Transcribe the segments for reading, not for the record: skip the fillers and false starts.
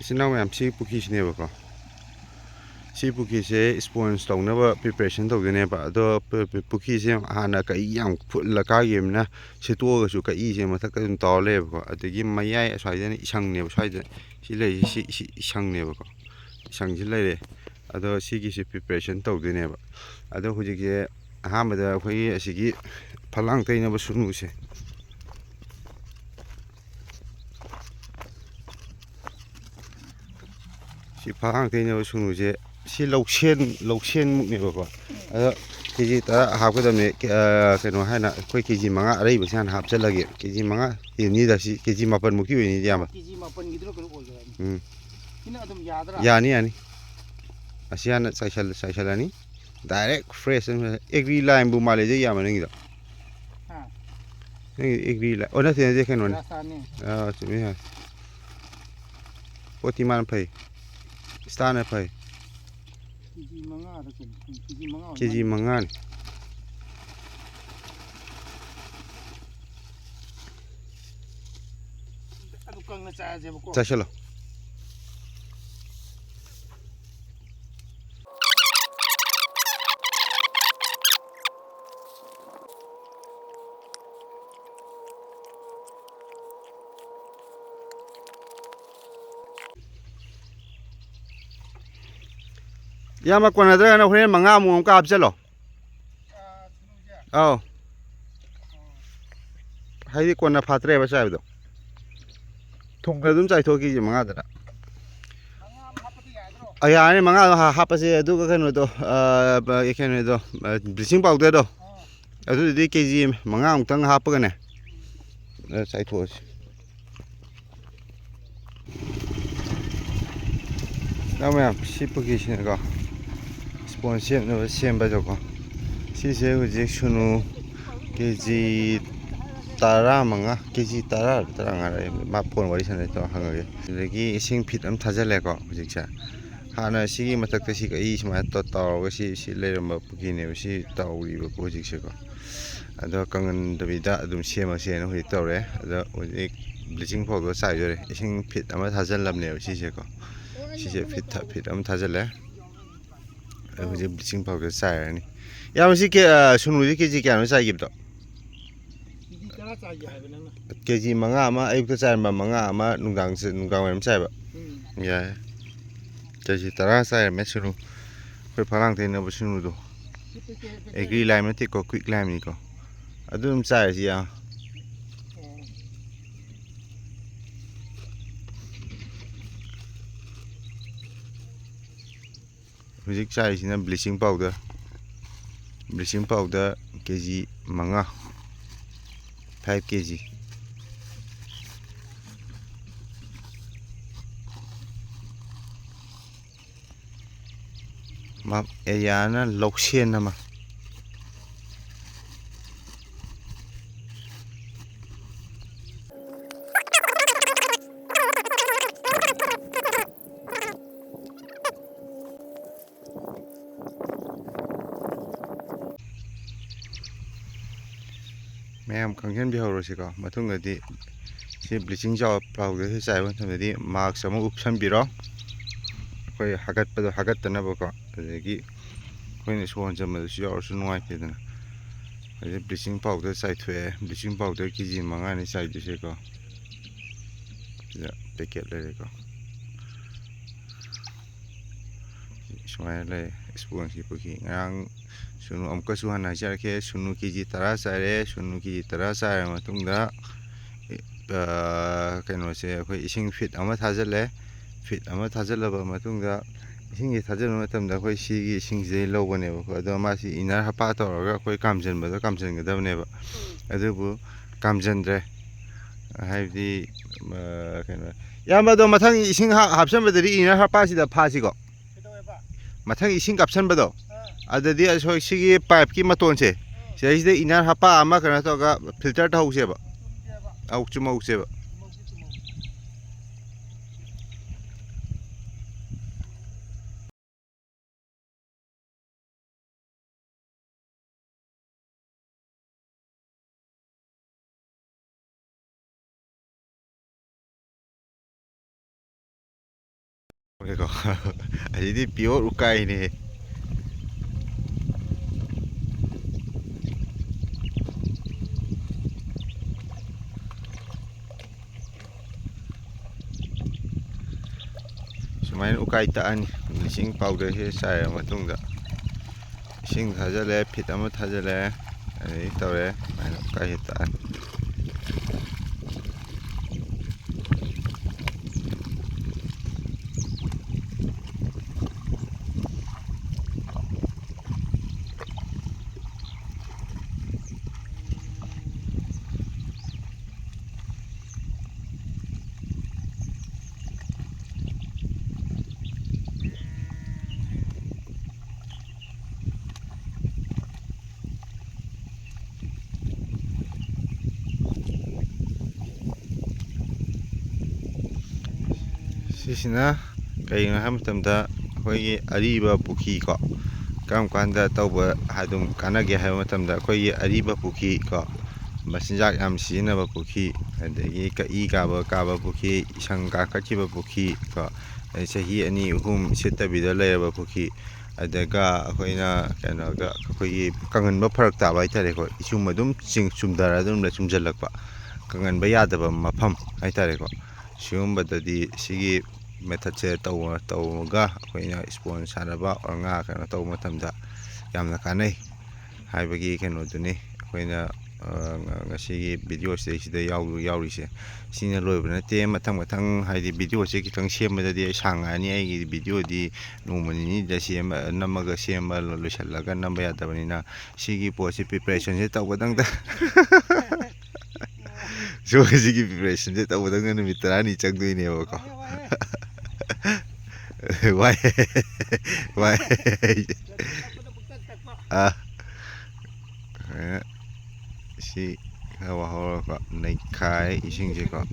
Isinau ma'am si pukisinebako. Si pukise sponge taunaba preparation tawdeneba ado pukise hana kai yam fullaka yemna setuogasu kai se mathaka dum tawlebako adagi mayai aswaidena isangneba swaida si lei si isangnebako isangji leire ado sigisi preparation tawdeneba ado hujike ahamada khoi asigi phalang tainaba sunuse si phalang tainaba sunuse si lausen muknebako ado keji ta hapgadamne keno haina khoi keji manga arei basan hapchalage keji manga ni da si keji mapan muki ni yama keji mapan gidro kono olgani kina adum yadra yani asiana saishalani direct fresh agri line bu male je yama ngi da ha agri line ona te je keno chumi ha potiman pai stana pai keji manga chashalo yama konadra na hore manga mu ka apchalo aw haidi kona phatre ba saibdo thongga dum chai thoki ji manga dara ayane manga hapase adu ka keno do ekeno do bleaching powder do adu di kg manga ungtang hapaga ne chai thosi namya sipuki singa sponsor no semba joko sise uji sunu kg tara manga kg tara ngara ma phone wari sane to hangage legi ising fit am thajale ko hujiksa hana sigi matakta si kai sma to taw si leiramba pukine si tawri ba hujikse ko ado kangan dabida adum sema sena hui tawre ado hujik bleaching powder sai jore ising fit ama thajal lamne sise ko sise fit am thajale hujik bleaching powder sai ani yam si ke sunu ji kg kya no sai gibdo keji manga ama ayukta chai manga ama nunggang wem chai ba ya keji tara sai me sunu koi phalang theina ba sunu do agri lime mate ko quick lime ni ko adum chai si ya hujik chai sina bleaching powder keji manga 5 kg map ayana loksen nama मैम खंगन भी हौरसिको मथुंगदि si bleaching powder si chai ban thamdi mask ama upsan biro koi hagat pado hagat tana bako adegi koi ni suan jamal si or su nuai te dana ade bleaching powder chai thwe bleaching powder kg manga ni chai dise ko ya packet le ko smai le spoon si poki ngang sunu amka su hana jar ke sunu kg tara sare sunu kg tara sare matungda keno se khoi ising fit ama thajale ba matungda ising gi thajal matamda khoi sigi ising je lobane ba ko ado ma si inar hapa tawraga khoi kamjan ba kamjan gadabne ba adubu kamjandre haibdi keno yamba do mathang ising hapsan badari inar hapa si da phasi ko mathang ising kapsan bado adadi asoi sigi pipe ki maton se seisde inar hapa ama kana to ga filter ta hause ba au chuma hause ba ꯀꯣ ꯑꯁꯤꯗꯤ pure ꯎꯀꯥꯏꯅꯦ ꯁꯨꯃꯥꯏꯅ ꯎꯀꯥꯏ ꯇꯛꯑꯅꯤ bleaching ꯄꯥꯎꯗꯔꯁꯦ ꯆꯥꯏꯔ ꯃꯇꯨꯡꯗ ꯏꯁꯤꯡ ꯊꯥꯖꯤꯜꯂꯦ fit ꯑꯃ ꯊꯥꯖꯤꯜꯂꯦ ꯑꯗꯩ ꯇꯧꯔꯦ ꯁꯨꯃꯥꯏꯅ ꯎꯀꯥꯏꯁꯦ ꯇꯛꯑꯅꯤ ꯁꯤꯁꯤꯅ ꯀꯩꯒꯤꯅꯣ ꯍꯥꯏꯕ ꯃꯇꯝꯗ ꯑꯩꯈꯣꯏꯒꯤ ꯑꯔꯤꯕ ꯄꯨꯈ꯭ꯔꯤ ꯀꯣ ꯀꯔꯝ ꯀꯥꯟꯗ ꯇꯧꯕ ꯑꯗꯨꯝ ꯀꯥꯟꯅꯒꯦ ꯍꯥꯏꯕ ꯃꯇꯝꯗ ꯑꯩꯈꯣꯏꯒꯤ ꯑꯔꯤꯕ ꯄꯨꯈ꯭ꯔꯤ ꯀꯣ ꯃꯆꯤꯟꯖꯥꯛ ꯌꯥꯝ ꯁꯤꯖꯤꯟꯅꯕ ꯄꯨꯈ꯭ꯔꯤ ꯑꯗꯒꯤ ꯀꯛꯏ ꯀꯥꯕ ꯄꯨꯈ꯭ꯔꯤ ꯏꯁꯪ ꯀꯥꯈꯠꯈꯤꯕ ꯄꯨꯈ꯭ꯔꯤ ꯀꯣ ꯆꯍꯤ 2-3 ꯁꯤꯠꯇꯕꯤꯗ ꯂꯩꯔꯕ ꯄꯨꯈ꯭ꯔꯤ ꯑꯗꯨꯒ ꯑꯩꯈꯣꯏꯅ ꯀꯩꯅꯣꯒ ꯑꯩꯈꯣꯏꯒꯤ ꯀꯪꯍꯟꯕ ꯐꯔꯛ ꯇꯥꯕ ꯍꯥꯏꯇꯥꯔꯦꯀꯣ ꯏꯁꯤꯡ ꯑꯗꯨꯝ ꯆꯨꯝꯊꯔ ꯑꯗꯨꯝ ꯆꯨꯝꯁꯤꯜꯂꯛꯄ ꯀꯪꯍꯟꯕ ꯌꯥꯗꯕ ꯃꯐꯝ ꯍꯥꯏꯇꯥꯔꯦꯀꯣ ꯁꯤꯒꯨꯝꯕꯗꯗꯤ ꯁꯤꯒꯤ ꯃꯦꯊꯠꯁꯦ ꯇꯧꯔꯒ ꯑꯩꯈꯣꯏꯅ ꯏꯁꯄꯣꯟ ꯁꯥꯟꯅꯕ ꯑꯣꯔ ꯉꯥ ꯀꯩꯅꯣ ꯇꯧꯕ ꯃꯇꯝꯗ ꯌꯥꯝꯅ ꯀꯥꯟꯅꯩ ꯍꯥꯏꯕꯒꯤ ꯀꯩꯅꯣꯗꯨꯅꯤ ꯑꯩꯈꯣꯏꯅ ꯉꯁꯤꯒꯤ ꯚꯤꯗꯤꯑꯣ ꯁꯤꯗꯩꯁꯤꯗ ꯌꯥꯎꯔꯤꯁꯦ ꯁꯤꯅ ꯂꯣꯏꯕ ꯅꯠꯇꯦ ꯃꯊꯪ ꯍꯥꯏꯗꯤ ꯚꯤꯗꯤꯑꯣꯁꯦ ꯈꯤꯇꯪ ꯁꯦꯝꯕꯗꯗꯤ ꯑꯩ ꯁꯥꯡꯉꯛꯑꯅꯤ ꯑꯩꯒꯤ ꯚꯤꯗꯤꯑꯣꯗꯤ ꯅꯣꯡꯃ ꯅꯤꯅꯤꯗ ꯅꯝꯃꯒ ꯁꯦꯝꯕ ꯂꯣꯏꯁꯤꯜꯂꯒ ꯅꯝꯕ ꯌꯥꯗꯕꯅꯤ나 ꯁꯤꯒꯤ ꯄꯣꯠꯁꯤ ꯄ꯭ꯔꯤꯄꯦꯔꯦꯁꯟꯁꯦ ꯇꯧꯕꯗꯪꯗ ꯁꯤꯒꯤ ꯄ꯭ꯔꯤꯄꯦꯔꯦꯁꯟꯁꯦ ꯇꯧꯕꯗꯪꯗ ꯅꯨꯃꯤꯠ 10 ꯆꯪꯗꯣꯏꯅꯦꯕꯀꯣ ꯋꯥꯏ ꯁꯤ ꯈꯔ ꯍꯧꯔꯒ ꯅꯩꯈꯥꯏ ꯏꯁꯤꯡꯁꯦꯀꯣ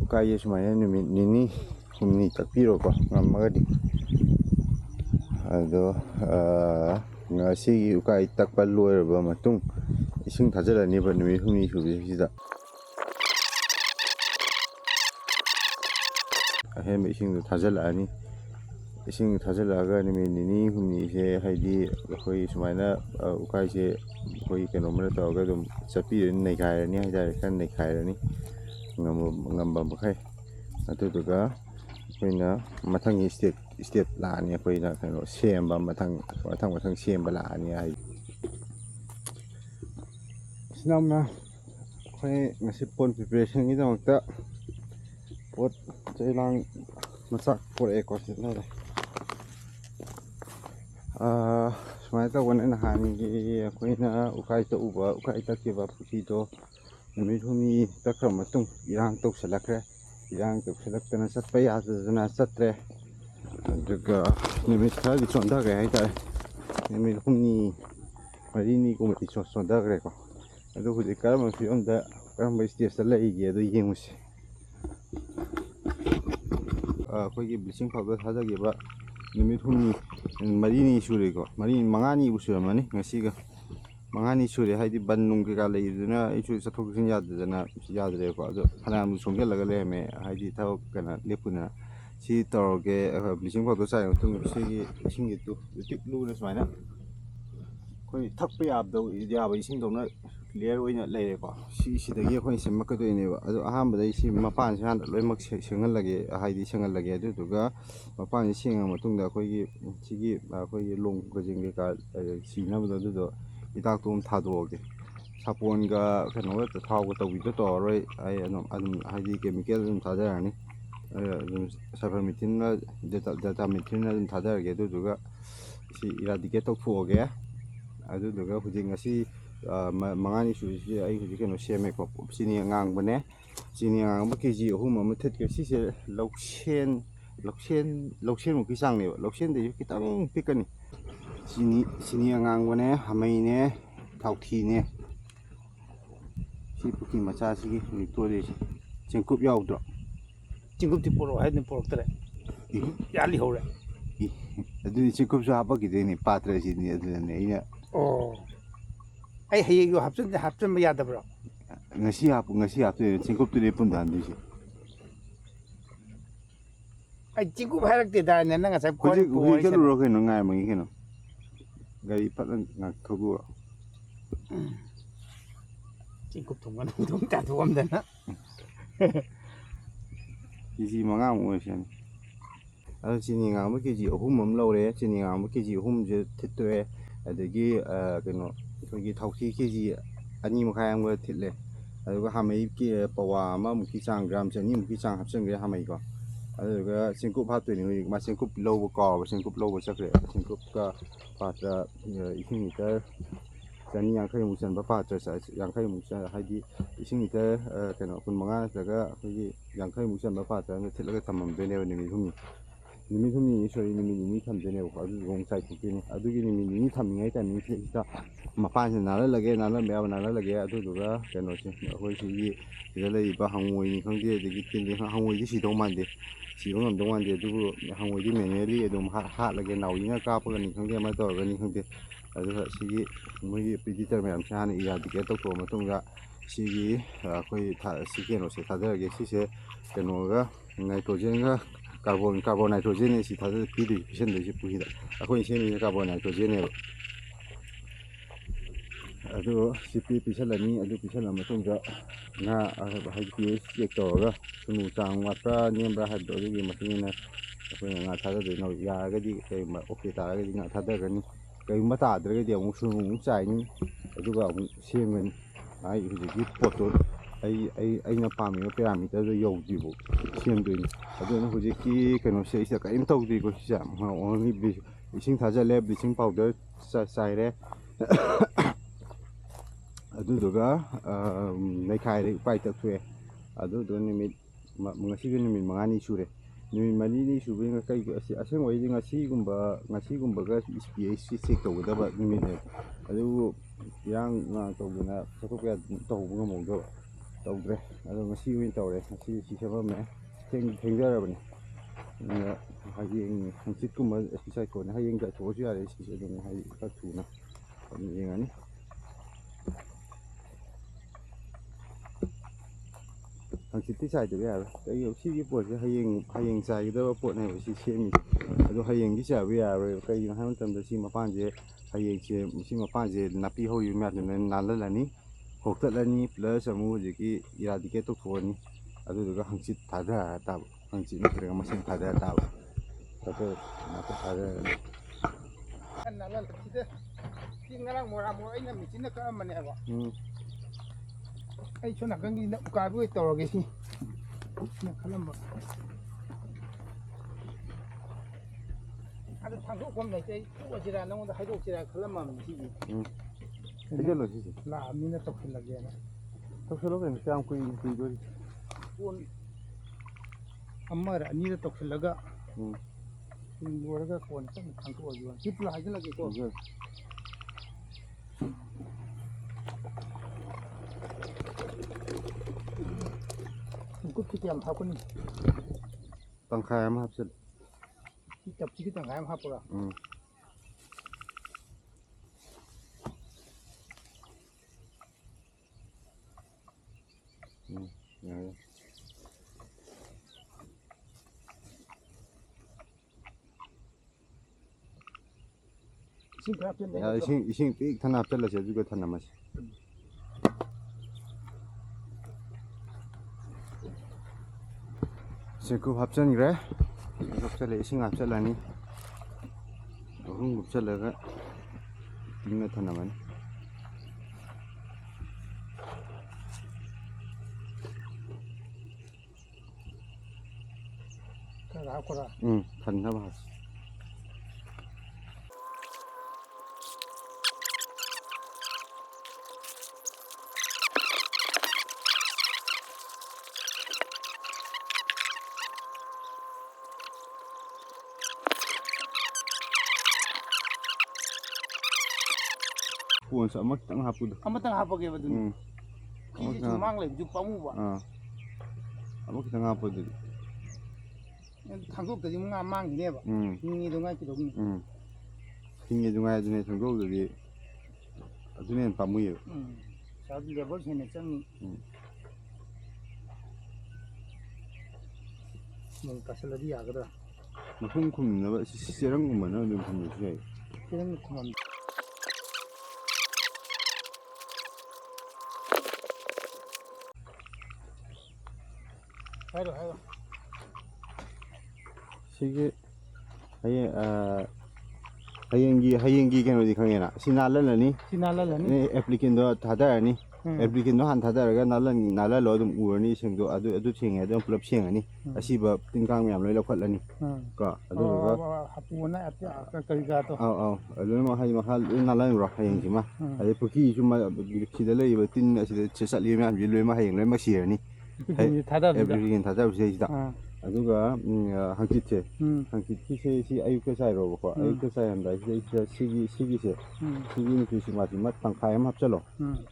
ꯎꯀꯥꯏꯁꯦ ꯁꯨꯃꯥꯏꯅ ꯅꯨꯃꯤꯠ 2-3 ꯇꯛꯄꯤꯔꯣꯀꯣ ꯉꯝꯃꯒꯗꯤ ꯑꯗꯣ ꯉꯁꯤꯒꯤ ꯎꯀꯥꯏ ꯇꯛꯄ ꯂꯣꯏꯔꯕ ꯃꯇꯨꯡ ꯏꯁꯤꯡ ꯊꯥꯖꯤꯜꯂꯅꯦꯕ ꯅꯨꯃꯤꯠ 6 ꯁꯨꯕꯁꯤꯗ ꯑꯍꯦꯟꯕ ꯏꯁꯤꯡꯗꯣ ꯊꯥꯖꯤꯜꯂꯛꯑꯅꯤ ꯏꯁꯤꯡ ꯊꯥꯖꯤꯜꯂꯛꯑꯒ ꯅꯨꯃꯤꯠ 2-3ꯁꯦ ꯍꯥꯏꯗꯤ ꯑꯩꯈꯣꯏ ꯁꯨꯃꯥꯏꯅ ꯎꯀꯥꯏꯁꯦ ꯑꯩꯈꯣꯏ ꯀꯩꯅꯣꯝꯃꯅ ꯇꯧꯔꯒ ꯑꯗꯨꯝ ꯆꯠꯄꯤꯔꯅꯤ ꯅꯩꯈꯥꯏꯔꯅꯤ ꯍꯥꯏꯇꯥꯔꯦ ꯈꯔ ꯅꯩꯈꯥꯏꯔꯅꯤ ꯉꯝꯕ ꯃꯈꯩ ꯑꯗꯨꯗꯨꯒ ꯑꯩꯈꯣꯏꯅ ꯃꯊꯪꯒꯤ ꯁ꯭ꯇꯦꯞ ꯂꯥꯛꯑꯅꯤ ꯑꯩꯈꯣꯏꯅ ꯀꯩꯅꯣ ꯁꯦꯝꯕ ꯃꯊꯪ ꯁꯦꯝꯕ ꯂꯥꯛꯑꯅꯤ ꯍꯥꯏꯗꯤ ꯁꯤꯅ ꯑꯩꯈꯣꯏ ꯉꯁꯤ ꯄꯣꯟ ꯄ꯭ꯔꯤꯄꯦꯔꯦꯁꯟꯒꯤꯗꯃꯛꯇ ꯄꯣꯠ ꯆꯩ ꯂꯥꯡ ꯃꯆꯥꯛ ꯄꯨꯔꯛꯑꯦꯀꯣ ꯁꯤ ꯂꯩꯔꯦ ꯁꯨꯃꯥꯏꯅ ꯇꯧꯕꯅꯦ ꯅꯍꯥꯟꯒꯤ ꯑꯩꯈꯣꯏꯅ ꯎꯀꯥꯏ ꯇꯛꯈꯤꯕ ꯄꯨꯈ꯭ꯔꯤꯗꯣ ꯅꯨꯃꯤꯠ 6 ꯇꯛꯈ꯭ꯔ ꯃꯇꯨꯡ ꯏꯔꯥꯡ ꯇꯧꯁꯜꯂꯛꯈ꯭ꯔꯦ ꯏꯔꯥꯡ ꯇꯧꯁꯜꯂꯛꯇꯅ ꯆꯠꯄ ꯌꯥꯗꯗꯅ ꯆꯠꯇ꯭ꯔꯦ ꯑꯗꯨꯒ ꯅꯨꯃꯤꯠ ꯈꯔꯗꯤ ꯆꯣꯟꯊꯈ꯭ꯔꯦ ꯍꯥꯏꯇꯥꯔꯦ ꯅꯨꯃꯤꯠ 4-5 ꯆꯣꯟꯊꯈ꯭ꯔꯦꯀꯣ ꯑꯗꯨ ꯍꯧꯖꯤꯛ ꯀꯔꯝꯕ ꯐꯤꯕꯝꯗ ꯀꯔꯝꯕ ꯁ꯭ꯇꯦꯖꯇ ꯂꯩꯒꯦ ꯑꯗꯨ ꯌꯦꯡꯉꯨꯁꯤ ꯑꯩꯈꯣꯏꯒꯤ ꯕ꯭ꯂꯤꯆꯤꯡ ꯄꯥꯎꯗꯔ ꯊꯥꯗꯈꯤꯕ ꯅꯨꯃꯤꯠ 4-5 ꯁꯨꯔꯦꯀꯣ 5-6ꯅꯤꯕꯨ ꯁꯨꯔꯝꯃꯅꯤ ꯉꯁꯤꯒ 5-6 ꯁꯨꯔꯦ ꯍꯥꯏꯗꯤ ꯕꯟ ꯅꯨꯡ ꯀꯩꯀꯥ ꯂꯩꯕꯗꯨꯅ ꯑꯩꯁꯨ ꯆꯠꯊꯣꯛ ꯆꯠꯁꯤꯟ ꯌꯥꯗꯗꯅ ꯌꯥꯗ꯭ꯔꯦꯕꯀꯣ ꯑꯗꯣ ꯐꯅꯌꯥꯝ ꯁꯣꯡꯖꯜꯂꯒ ꯂꯩꯔꯝꯃꯦ ꯍꯥꯏꯗꯤ ꯊꯕꯛ ꯀꯩꯅꯣ ꯂꯦꯞꯄꯨꯗꯅ ꯁꯤ ꯇꯧꯔꯒꯦ ꯕ꯭ꯂꯤꯆꯤꯡ ꯄꯥꯎꯗꯔ ꯆꯥꯏꯔ ꯃꯇꯨꯡ ꯁꯤꯒꯤ ꯏꯁꯤꯡꯒꯤ ꯇꯤꯛ ꯂꯨꯅ ꯁꯨꯃꯥꯏꯅ ꯑꯩꯈꯣই ꯊꯛꯄ ꯌꯥꯕ ꯏꯁꯤꯡꯗꯧꯅ ꯀ꯭ꯂꯤꯌꯥꯔ ꯑꯣꯏꯅ ꯂꯩꯔꯦꯀꯣ ꯁꯤꯗꯒꯤ ꯑꯩꯈꯣꯏꯅ ꯁꯦꯝꯃꯛꯀꯗꯣꯏꯅꯦꯕ ꯑꯗꯣ ꯑꯍꯥꯟꯕꯗ ꯁꯤ ꯃꯄꯥꯟꯁꯦ ꯍꯥꯟꯅ ꯂꯣꯏꯅꯃꯛ ꯁꯦꯡꯍꯜꯂꯒꯦ ꯑꯗꯨꯗꯨꯒ ꯃꯄꯥꯟꯁꯦ ꯁꯦꯡꯉ ꯃꯇꯨꯡꯗ ꯑꯩꯈꯣꯏꯒꯤ ꯁꯤꯒꯤ ꯑꯩꯈꯣꯏꯒꯤ ꯂꯣꯡ ꯈꯖꯤꯡ ꯀꯩꯀꯥ ꯁꯤꯅꯕꯗꯣ ꯑꯗꯨꯗꯣ ꯍꯤꯗꯥꯛꯇꯣ ꯑꯃ ꯊꯥꯗꯣꯛꯑꯒꯦ ꯁꯥꯄꯣꯟꯒ ꯀꯩꯅꯣꯒ ꯊꯥꯎꯒ ꯇꯧꯕꯤꯗꯣ ꯇꯧꯔꯔꯣꯏ ꯑꯩ ꯑꯗꯨꯝ ꯍꯥꯏꯗꯤ ꯀꯦꯃꯤꯀꯦꯜ ꯑꯗꯨꯝ ꯊꯥꯗꯔꯅꯤ ꯑꯗꯨꯝ ꯁꯜꯐꯔꯃꯦꯊꯤꯟꯒ ꯗꯦꯇꯥꯃꯦꯊꯤꯟ ꯑꯗꯨꯝ ꯊꯥꯗꯔꯒꯦ ꯑꯗꯨꯗꯨꯒ ꯁꯤ ꯏꯔꯥꯗꯤꯀꯦꯠ ꯇꯧꯊꯣꯛꯑꯒꯦ ꯑꯗꯨꯗꯨꯒ ꯍꯧꯖꯤꯛ ꯉꯁꯤ 5-6 ꯁꯨꯕꯁꯤ ꯑꯩ ꯍꯧꯖꯤꯛ ꯀꯩꯅꯣ ꯁꯦꯝꯃꯦꯀꯣ ꯆꯤꯅꯤ ꯑꯉꯥꯡꯕꯅꯦ ꯆꯤꯅꯤ ꯑꯉꯥꯡꯕ KG 3 ꯑꯃ ꯊꯤꯠꯀꯦ ꯁꯤꯁꯦ ꯂꯧꯁꯦꯟꯃꯨꯛꯀꯤ ꯆꯥꯡꯅꯦꯕ ꯂꯧꯁꯦꯟꯗꯩꯁꯨ ꯈꯤꯇꯪ ꯄꯤꯛꯀꯅꯤ ꯆꯤꯅꯤ ꯑꯉꯥꯡꯕꯅꯦ ꯍꯥꯃꯩꯅꯦ 타우티네 시푸키 마차시기 리토리 징급 야우드라 징급티 보러 해는 보럭더래 야리 호래 아두니 징급수 하바기 되니 파트라시니 아두네 이냐 아이 해이고 합전 야다브라 ngasi hap 징급도 내분도 안 되지 아이 징급 하락되다 내가 잘 그지 우리 결로 그 능아야 뭐 이게노 가리 빠는 가고 징급 동안 동다 도움 되나 이지 망아 뭐시니 아 진이가 뭐 계지 홈 lâu 진이가 뭐 계지 홈제 tetwe adagi keno 거기 타우키 계지 아니 뭐 가양 거 틀래 아이고 하메이기 빠와 마무키 장 그램 전이 무키 장 합성 그래 하메이고 아이고 싱급 파트니 그 마싱급 로우 거 싱급 로우 chắc 그래 싱급가 파트 이히니까 전이 양카이 무슨 파트 양카이 무슨 하디 이히니까 그eno 군 망아 자가 거기 양카이 무슨 파트 틀려가 담으면 되네요 니미 hum이 소리 니미 탐되네요 아주 공사이 되네 아두기 니미 탐밍이 있다는 뜻이다 마판에 나라라게 매워 나라라게 아두도가 그노시 거기시 이래라이바 항모이 컨디에 되기 때문에 항모이 시동만데 시동은 동안데 두고 항모이 매뉴얼이 좀 하라게 나오이나 까빠가니 컨디에 마더가니 컨디 아주 시기 뭐이 비디터면 하는 이야기게 또 마통가 시기 거의 다 시기노시 다들게 시세 그노가 나이트로젠가 carbon nitrogen si thada pidi fission de puhi da akoi semi carbon nitrogen ne adu cp pisalani adu pisala matong da na haji check to ga sunu chang watra nembra ha do gi matingina akoi nga thada de no ya ga di kai ma okay ta ga di nga thada ga ni kai ma ta dra ga di amu sunu chai ni adu ga amu semgen ai hu ji poto aina pami parameter do yaudibo siendoini aduna hojiki keno seisa ka intawdi ko sia only bleaching thajale bleaching powder saire aduduga naikhai pai ta thue adudu nimit ngasi nimit mangani sure nimit mani sube nga kai aseng wai ngasi gumba ga SPH check tawdaba nimit adu yang nga tawduna sakopya tawbunga mongdo tawdre ado ngasi win tawre ngasi sisaba me thengjarabani hayeng hangsit kuma exercise ko hayeng ga thoju yare sise dum hay ka thuna yengani hangsit ti sai de yare kai yo si po je hayeng sai da po ne si semi ado hayeng gi sa we yare kai han tam da si ma pan je hayeng che si ma pan je napi ho yu ma ne nalalani hoktalani plus amu jiki eradicate to thoni aduga hangsit thada ta hangsit natrega masin thada ta tato nata thada nalan tide tingarang moramo aina michina ka mane ba ai chona gangi na ka bu toroge si na khalamba ada thangso kom nei chai ko jira nang da haido jira khalama mi si Hello sisi. La mina tokil lagi na. Tokil lagi ni am kui dori. Pun amara ni tokil laga. Warga kon kan thangko ajuan. Sipla haja lagi ko. Kut kiam thapuni. Tangkai am hapsel. Kitap sikit tangkai am hapura. 이싱 삑 타나 앞잘라 제주가 타나 맛이 그 합전 그래 합절에 이싱 합절라니 합절라가 빙나 타나만 탄나 봤어 Spons amak tang hapud. Amatang hapage ba dun. Ki sumang le ju pamu ba. Amak tang hapud. Thanguk da nga mang ni ba. Ni do ngai ki do ni. Hingi do ngai dune thanguk da di adune pamu ye. Sa level hene chang ni. Mong kasala di yagadra. Mahung kum na ba sirang kum na dun kum ni. Sirang kum. Hayro. Sige hayenggi keno di khangena sinalalani applicant do thadar ni applicant do han thadar ga nala lo dum urani singdo adu thing adu pulap singani asiba tingkang myam loi lokhatlani ka adu ga hapuna kari ga to adu ma hai mahal nala ro hayenggi ma adu puki juma sida lei ba tin asida chesali myam ji loi ma hayeng loi ma sirani applicant thadar sida aduga hangkit ki ayuk sai ro ko ayuk sai handa sigi se ni ki mati mat tangkai am hapchalo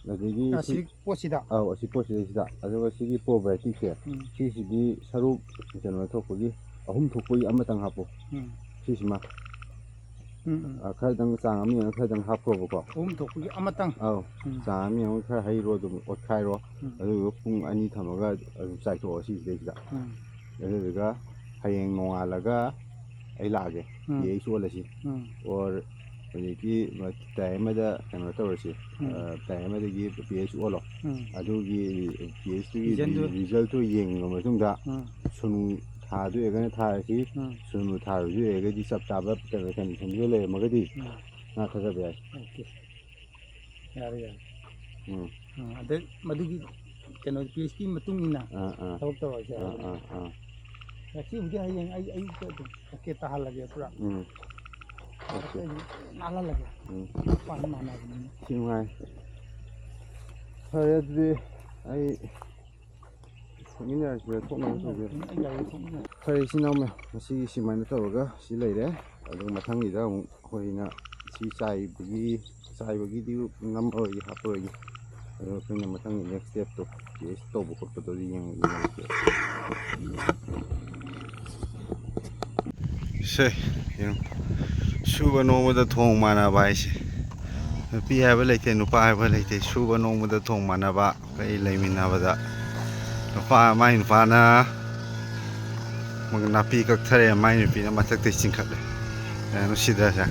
adigi asik posida asik posida aduga sigi poverty ke sigi saru jano thokgi ahum thokgi amatang hapo sisima khadang chang ami khadang hapo ko thokgi amatang chang ami kha hai ro dum ot khai ro adu pung ani thamaga chai to si de aduga hayeng nongalaga ai lage ye solasi or ki taimada kano tawasi taimada gi ph olo adugi ph gi result to yeng no matungda sunu thadu egana tharasi sunu tharu ega di sab taba kan le magadi na thaga be okay yare ade madugi kano phd matungina thawak tawasi Kasi udah yang ay kita hal lagi pura. Okay. Nala lagi. Pan mana ni? Singai. Hari itu ay ini ada thok nang tu. Hari sinam masih si mana tahu ga si lei deh. Ada matang ni dah hoina si sai bagi di ngam oi hap oi. Kena matang next step tu. Yes, tu buku tu yang Se yung suba nomada thong manaba ise nupi haba leite nupa haba leite suba nomada thong manaba kai leiminabada nupa mai nupa na napi kakthare mai nupi na matak te singkhatle no sidra sa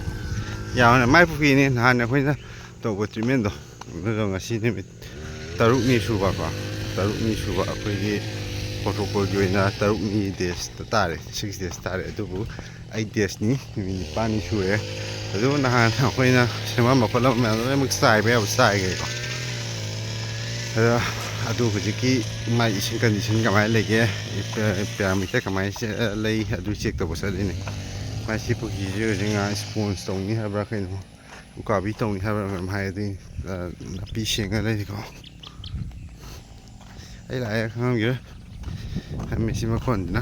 yauna mai puki ni han khoi na to go treatment do no ngasi ni taruk ni suba akhoi gi protocol joina taruk ni days tare 6 days tare adubu 8 days ni pani sure adu na han khoina sema makala ma mak sai be sai ge ko adu hujiki mai isin condition kamai lege parameter kamai lei adu check to bosa ni mai si pu gi je nga sponsor tong ni habra khain ka bi tong ni habra mai di pi sing le ko ai la khang ge mi si ma kon na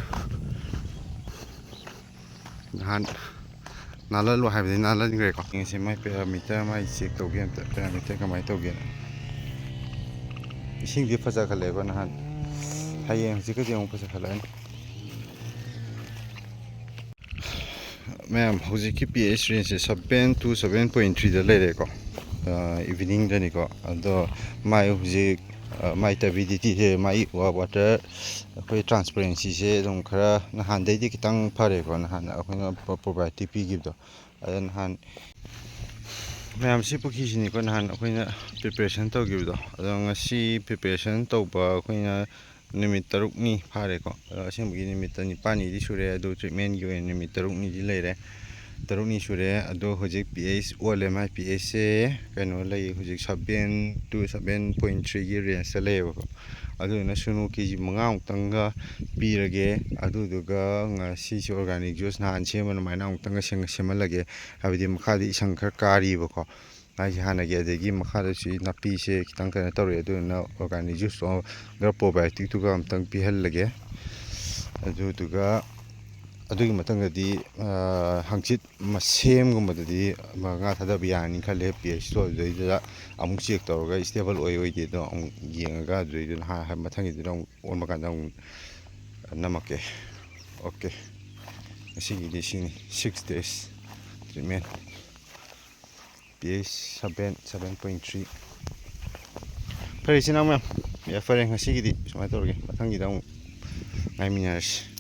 han nala lo hai nala ngre ko ngi se mai parameter mai check to gen parameter kamai to gen ising di phaja khale ko na han hayeng ji ka jeng phaja khala ma'am hoji ki pH range 7 to 7.3 da le ko evening da ni ko ado mai hoji mai turbidity he mai water khoi transparency se dum khara na han dai di kitang phare ko na han akhoi probability pi give do adan han मैम सी पुखी को नहान अखोइना preparation तौगिबदो अदो ngasi preparation तौबा अखोइना निमित तरुकनी फारेको असेंबगी निमित निपानी दि सुरे अदो treatment gi निमित तरुकनी दि लेरे तरुकनी सुरे अदो होजिक pH ओले माइ pH से कनो लई होजिक 7 to 7.3 gi range लेबो अदो न सुनु केजी मंगा उतंगा पीरगे अदो दुगा ngasi si organic juice na anche man mai na उतंगा Seng सेमलगे हाबिदि मखादि संखर कारिबो ai hana ge de gi makhara si napi se kitang kana tawre adu na organic juice or probiotic tu ga amtang pi hal lage adu tu ga ꯑꯗꯨꯒꯤ ꯃꯊꯪꯗꯗꯤ ꯍꯪꯆꯤꯠ ꯁꯦꯝꯒꯨꯝꯕꯗꯗꯤ ꯉꯥ ꯊꯥꯗꯕ ꯌꯥꯔꯅꯤ ꯈꯜꯂꯦ pH-ꯇꯣ ꯑꯗꯨꯗꯩꯗꯨꯗ ꯑꯃꯨꯛ check ꯇꯧꯔꯒ ꯏꯁꯇꯦꯕꯜ ꯑꯣꯏꯗꯦꯗꯣ ꯑꯃꯨꯛ ꯌꯦꯡꯉꯒ ꯑꯗꯨꯗꯩꯗꯨꯅ ꯃꯊꯪꯒꯤꯗꯨꯅ ꯑꯃꯨꯛ ꯑꯣꯟꯕ ꯀꯥꯟꯗ ꯑꯃꯨꯛ ꯅꯝꯃꯛꯀꯦ ꯑꯣꯀꯦ ꯉꯁꯤꯒꯤꯗꯤ ꯁꯤꯅꯤ 6 days ꯇ꯭ꯔꯤꯠꯃꯦꯟ pH 7.3 ꯐꯔꯦ ꯏꯆꯤꯟ ꯏꯅꯥꯎ ꯃꯌꯥꯝ ꯐꯔꯦ ꯉꯁꯤꯒꯤꯗꯤ ꯁꯨꯃꯥꯏꯅ ꯇꯧꯔꯒꯦ ꯃꯊꯪꯒꯤꯗ ꯑꯃꯨꯛ ꯉꯥꯏꯃꯤꯟꯅꯔꯁꯤ